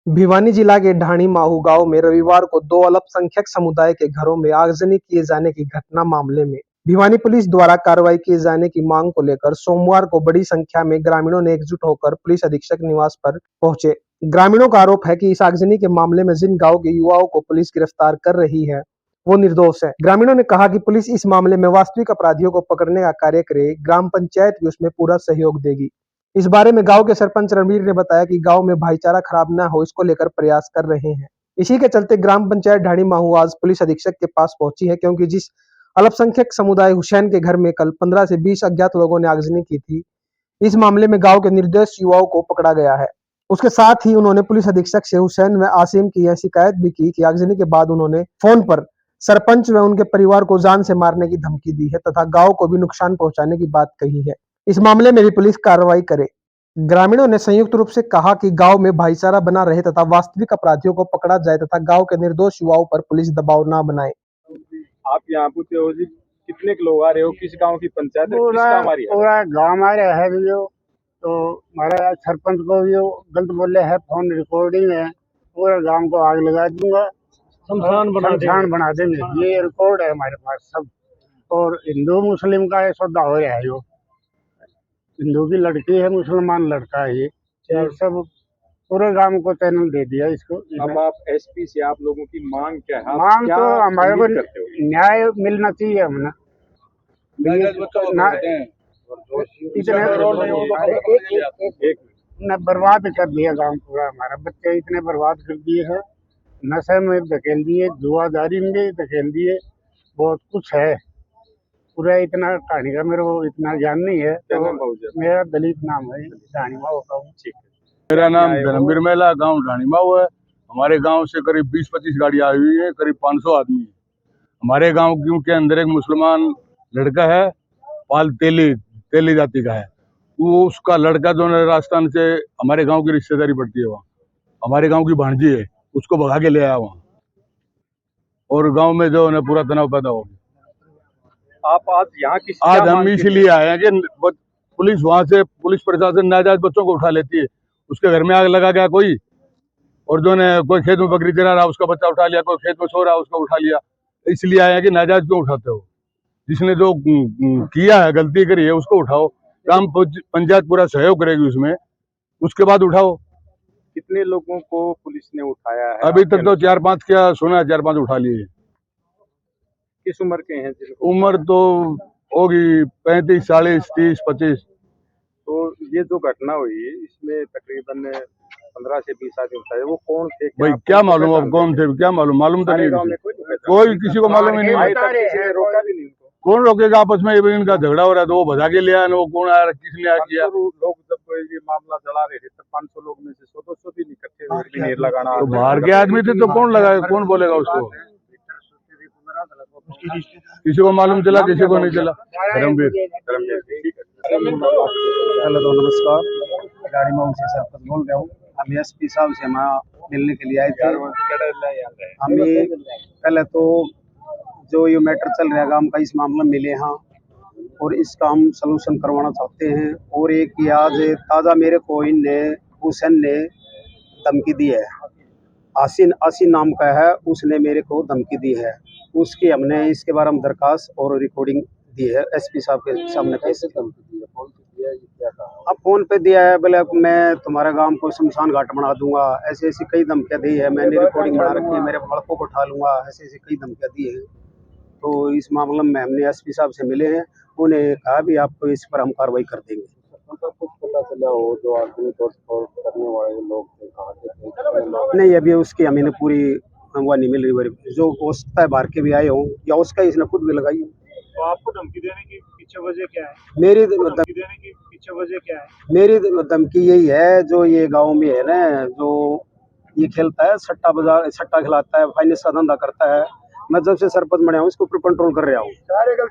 भिवानी जिला के ढाणी माहू गांव में रविवार को दो अल्पसंख्यक समुदाय के घरों में आगजनी किए जाने की घटना मामले में भिवानी पुलिस द्वारा कार्रवाई किए जाने की मांग को लेकर सोमवार को बड़ी संख्या में ग्रामीणों ने एकजुट होकर पुलिस अधीक्षक निवास पर पहुंचे। ग्रामीणों का आरोप है कि इस आगजनी के मामले में जिन गांव के युवाओं को पुलिस गिरफ्तार कर रही है वो निर्दोष है। ग्रामीणों ने कहा कि पुलिस इस मामले में वास्तविक अपराधियों को पकड़ने का कार्य करे, ग्राम पंचायत भी उसमें पूरा सहयोग देगी। इस बारे में गांव के सरपंच रणवीर ने बताया कि गांव में भाईचारा खराब न हो इसको लेकर प्रयास कर रहे हैं। इसी के चलते ग्राम पंचायत ढाणी माहू आज पुलिस अधीक्षक के पास पहुंची है, क्योंकि जिस अल्पसंख्यक समुदाय हुसैन के घर में कल 15 से 20 अज्ञात लोगों ने आगजनी की थी, इस मामले में गांव के निर्दोष युवाओं को पकड़ा गया है। उसके साथ ही उन्होंने पुलिस अधीक्षक से हुसैन व आसिम की यह शिकायत भी की कि आगजनी के बाद उन्होंने फोन पर सरपंच व उनके परिवार को जान से मारने की धमकी दी है तथा गांव को भी नुकसान पहुंचाने की बात कही है। इस मामले में भी पुलिस कार्रवाई करे। ग्रामीणों ने संयुक्त रूप से कहा कि गांव में भाईचारा बना रहे तथा वास्तविक अपराधियों को पकड़ा जाए तथा गांव के निर्दोष युवाओं पर पुलिस दबाव न बनाए। आप यहाँ पूछते हो जी कितने लोग आ रहे हो, किस गांव की पंचायत है, किस गांव आ रही है? पूरा गांव आ रहा है जो तो हमारा सरपंच को भी गलत बोले है, फोन रिकॉर्डिंग है, पूरा गांव को आग लगा दूंगा, शमशान बना देंगे। ये रिकॉर्ड है हमारे पास सब। और हिंदू मुस्लिम का सौदा हो रहा है, जो हिंदू की लड़की है, मुसलमान लड़का है, ये सब पूरे गांव को चैनल दे दिया इसको। अब आप एसपी से आप लोगों की मांग क्या है? मांग तो हमारे को न्याय मिलना चाहिए। हमने इतने बर्बाद कर दिया गांव पूरा, हमारा बच्चे इतने बर्बाद कर दिए हैं, नशे में धकेल दिए, जुआदारी में धकेल दिए, बहुत कुछ है पूरा। इतना कहानी का मेरे को इतना ज्ञान नहीं है। तो मेरा दलीप नाम है, ढाणी माहू का। मेरा नाम धर्मवीर मेला, गांव ढाणी माहू है। हमारे गांव से करीब 20-25 गाड़ी आई हुई है, करीब 500 आदमी है। हमारे गांव के अंदर एक मुसलमान लड़का है, पाल तेली जाति का है। वो उसका लड़का जो है राजस्थान से हमारे गांव की रिश्तेदारी पड़ती है, वहाँ हमारे गांव की भांजी है, उसको भगा के ले आया वहाँ, और गांव में जो है पूरा तनाव पैदा हो गया। आप आज यहाँ किस आज हम इसलिए आए हैं कि पुलिस वहाँ से पुलिस प्रशासन नाजायज बच्चों को उठा लेती है। उसके घर में आग लगा गया कोई, और जो ने कोई खेत में बकरी चरा रहा उसका बच्चा उठा लिया, कोई खेत में सो रहा उसका उठा लिया। इसलिए आए हैं कि नाजायज क्यों उठाते हो? जिसने जो किया है, गलती करी है, उसको उठाओ। ग्राम पंचायत पूरा सहयोग करेगी उसमें, उसके बाद उठाओ। कितने लोगों को पुलिस ने उठाया है? अभी तक तो 4-5 क्या सुना है, 4-5 उठा लिए। किस उम्र के हैं? उम्र तो होगी 35, 40, 30, 25। तो ये जो घटना हुई इसमें तकरीबन 15 से 20 आदमी उठाए, वो कौन थे? भाई क्या मालूम अब कौन थे, क्या मालूम तो नहीं, कोई किसी को मालूम ही नहीं। रोका भी नहीं उनको। कौन रोकेगा? आपस में इनका झगड़ा हो रहा है तो वो भगा के लिया, वो कौन आया, किसने आया किया? लोग जब ये मामला चला रहे थे तब 500 लोग में से 100-200 भी इकट्ठे लगाना, तो बाहर के आदमी थे तो कौन लगाएगा, कौन बोलेगा उसको? किसी को मालूम चला, किसी को नहीं चला। धर्मवीर हेलो, तो नमस्कार, ढाणी माहू से सरपंच बोल रहा हूँ। हम एसपी साहब से हमारा मिलने के लिए आए थे। हमें पहले तो जो ये मैटर चल रहा है गांव का, इस मामला में मिले हैं और इसका हम सलूशन करवाना चाहते हैं। और एक ही आज ताज़ा मेरे को हुसैन ने धमकी दी है, आसिन नाम का है, उसने मेरे को धमकी दी है। उसकी हमने इसके बारे में दरखास्त और रिकॉर्डिंग दी है एसपी साहब के सामने। कैसे धमकी दी है? अब फोन पे दिया है, बोले मैं तुम्हारे गांव को शमशान घाट बना दूंगा, ऐसे ऐसी कई धमकियां दी है। मैंने रिकॉर्डिंग बना रखी है, मेरे लड़कों को उठा लूंगा, ऐसे ऐसी कई धमकियां दी है। तो इस मामले में हमने एसपी साहब से मिले हैं, उन्हें कहा भी आपको इस पर हम कार्रवाई कर देंगे। कुछ पता चला हो जो आदमी करने वाले लोग थे, कहाँ थे? नहीं, अभी उसकी हमें पूरी वो नहीं मिल रही। जो हो सकता है बाहर के भी आए हों या उसका इसने खुद भी लगाई हो। तो आपको धमकी देने की पीछे वजह क्या है? मेरी धमकी देने की पीछे वजह क्या है? मेरी धमकी यही है, जो ये गांव में है ना, जो ये खेलता है, सट्टा खिलाता है, फाइनेंस का धंधा करता है। मैं जब से सरपंच बना हूँ इसको ऊपर कंट्रोल कर रहा हूँ। सारे जो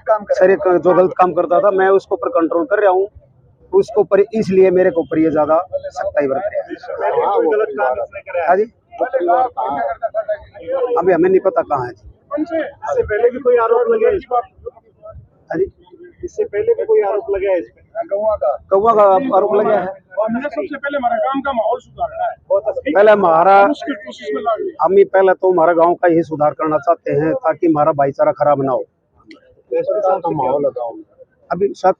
गलत काम करता था मैं उसको ऊपर कंट्रोल कर रहा हूँ, उसको ऊपर, इसलिए मेरे को ऊपर ये ज्यादा सख्ताई बरत रहा है। अभी हमें नहीं पता कहाँ है। इससे पहले भी कोई आरोप लगे? हाँ जी, इससे पहले भी कोई आरोप लगा है इस पे? कौवा का आरोप लगा है। हमने सबसे पहले हमारे गांव का माहौल सुधारना है। पहले हमारा उसकी कोशिश में लगे। हम ही पहले तो हमारा गांव का ही सुधार करना चाहते हैं ताकि हमारा भाईचारा खराब ना हो। माहौल है गाँव में। अभी सब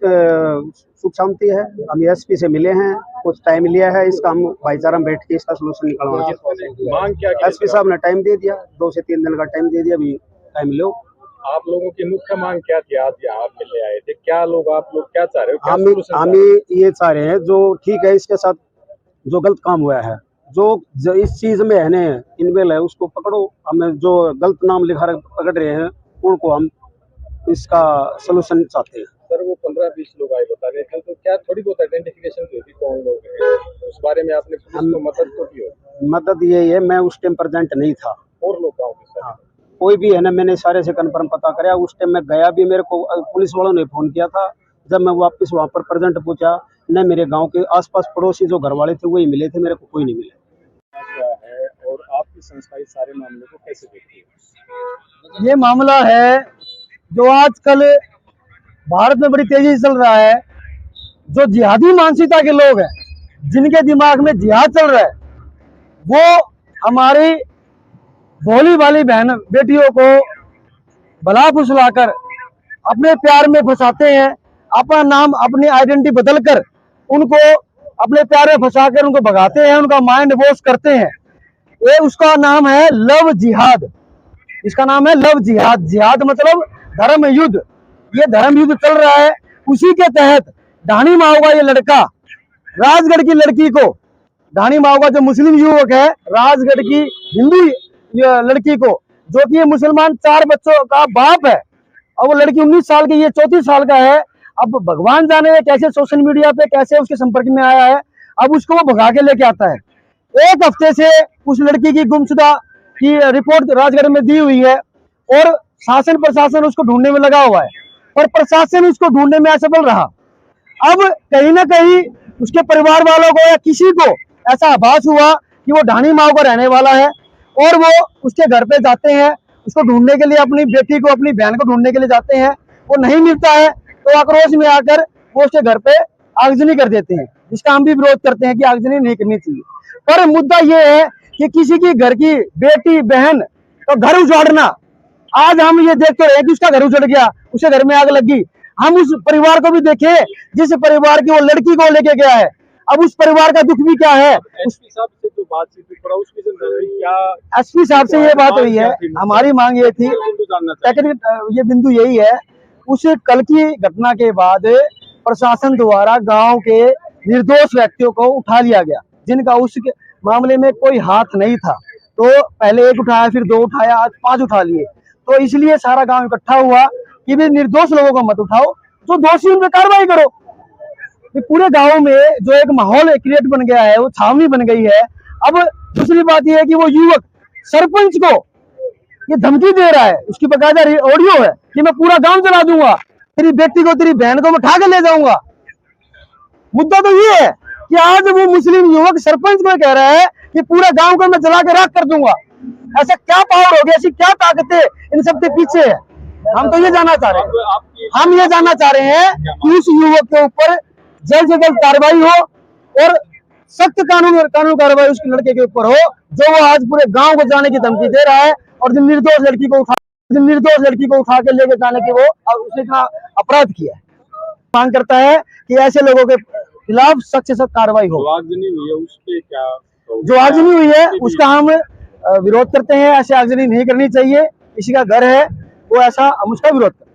सुख शांति है। हम एसपी से मिले हैं, कुछ टाइम लिया है इसका, हम भाईचारा में बैठ के इसका सोल्यूशन निकालवाएंगे। मांग क्या एसपी साहब ने टाइम दे दिया, 2 से 3 दिन का टाइम दे दिया, अभी टाइम लो। आप लोगों की मुख्य मांग क्या थी? आज यहाँ मिलने आए थे, क्या आप लोग क्या चाह रहे हो? क्या हम solution चाह हम रहे हो? ये चाह रहे हैं जो ठीक है इसके साथ जो गलत काम हुआ है, जो इस चीज में है ने इन्वेल है उसको पकड़ो। हमें जो गलत नाम लिखा पकड़ रहे हैं उनको हम इसका सोल्यूशन चाहते हैं। सर वो 15-20 लोग आए बता रहे थे, तो क्या थोड़ी बहुत आइडेंटिफिकेशन हुई थी कौन लोग हैं? उस बारे में आपने पुलिस को मदद तो की हो? मदद ये है, मैं उस टाइम प्रेजेंट नहीं था। और लोग गाँव के सर? हाँ, कोई भी है ना, मैंने सारे से कंफर्म पता कराया। उस टाइम मैं गया भी, मेरे को पुलिस वालों ने फोन किया था। जब मैं वापस वहाँ पर प्रेजेंट पूछा, न मेरे गांव के आसपास पड़ोसी जो घर वाले थे वही मिले थे, मेरे को कोई नहीं मिला। क्या है और आपकी संस्था इस सारे मामले को कैसे देखती है? ये मामला है जो आजकल भारत में बड़ी तेजी से चल रहा है। जो जिहादी मानसिकता के लोग हैं, जिनके दिमाग में जिहाद चल रहा है, वो हमारी भोली भाली बहन बेटियों को भला फुसलाकर अपने प्यार में फंसाते हैं। अपना नाम, अपनी आइडेंटिटी बदलकर उनको अपने प्यार में फंसाकर उनको भगाते हैं, उनका माइंड वॉश करते हैं। ये उसका नाम है लव जिहाद। इसका नाम है लव जिहाद। जिहाद मतलब धर्म युद्ध। ये धर्म युद्ध चल रहा है। उसी के तहत ढाणी माओ का ये लड़का राजगढ़ की लड़की को, ढाणी माओ का जो मुस्लिम युवक है, राजगढ़ की हिंदू लड़की को, जो कि ये मुसलमान 4 बच्चों का बाप है, और वो लड़की 19 साल की, ये 34 साल का है। अब भगवान जाने कैसे सोशल मीडिया पे कैसे उसके संपर्क में आया है, अब उसको वो भगा के लेके आता है। 1 हफ्ते से उस लड़की की गुमशुदा की रिपोर्ट राजगढ़ में दी हुई है और शासन प्रशासन उसको ढूंढने में लगा हुआ है, पर प्रशासन उसको ढूंढने में असफल रहा। अब कहीं ना कहीं उसके परिवार वालों को या किसी को ऐसा आभास हुआ कि वो ढाणी माओ का रहने वाला है, और वो उसके घर पे जाते हैं उसको ढूंढने के लिए, अपनी बेटी को, अपनी बहन को ढूंढने के लिए जाते हैं। वो नहीं मिलता है तो आक्रोश में आकर वो उसके घर पे आगजनी कर देते हैं, जिसका हम भी विरोध करते हैं कि आगजनी नहीं करनी चाहिए। पर मुद्दा ये है कि किसी की घर की बेटी बहन तो घर उजाड़ना, आज हम ये देखते रहे कि उसका घर उजड़ गया, उसके घर में आग लगी। हम उस परिवार को भी देखे जिस परिवार की वो लड़की को लेके गया है। अब उस परिवार का दुख भी क्या है। एसपी साहब से जो बातचीत हुई, थोड़ा उसमें क्या एसपी साहब से ये बात हुई है, हमारी मांग ये थी, जानना चाहिए? टेक्निक ये बिंदु यही है, उस कल की घटना के बाद प्रशासन द्वारा गांव के निर्दोष व्यक्तियों को उठा लिया गया, जिनका उस मामले में कोई हाथ नहीं था। तो पहले 1 उठाया, फिर 2 उठाया, आज 5 उठा लिए। तो इसलिए सारा गांव इकट्ठा हुआ कि भी निर्दोष लोगों को मत उठाओ, जो दोषी उन पर कार्रवाई करो। पूरे गांव में जो एक माहौल क्रिएट बन गया है, वो छावनी बन गई है। अब दूसरी बात यह है कि वो युवक सरपंच को ये धमकी दे रहा है, उसकी बकायदा ऑडियो है कि मैं पूरा गांव जला दूंगा, तेरी बेटी को, तेरी बहन को मैं उठा के ले जाऊंगा। मुद्दा तो ये है कि आज वो मुस्लिम युवक सरपंच को कह रहा है कि पूरा गांव को मैं जला के राख कर दूंगा। ऐसा क्या पावर हो गया, ऐसी क्या ताकतें इन सब के पीछे है? हम तो ये जानना चाह रहे हैं, हम ये जानना चाह रहे हैं कि उस युवक के ऊपर जल्द से जल्द कार्रवाई हो और सख्त कानून कार्रवाई उस लड़के के ऊपर हो, जो वो आज पूरे गांव को जाने की धमकी दे रहा है, और निर्दोष लड़की को उठा के लेके जाने की वो उसने इतना अपराध किया है। मांग करता है कि ऐसे लोगों के खिलाफ सख्त से सख्त कार्रवाई हो। जो आगजनी हुई है उस पे क्या, जो आगजनी हुई है उसका हम विरोध करते हैं। ऐसे आगजनी नहीं करनी चाहिए। किसी का घर है वो ऐसा, हम उसका विरोध करते हैं।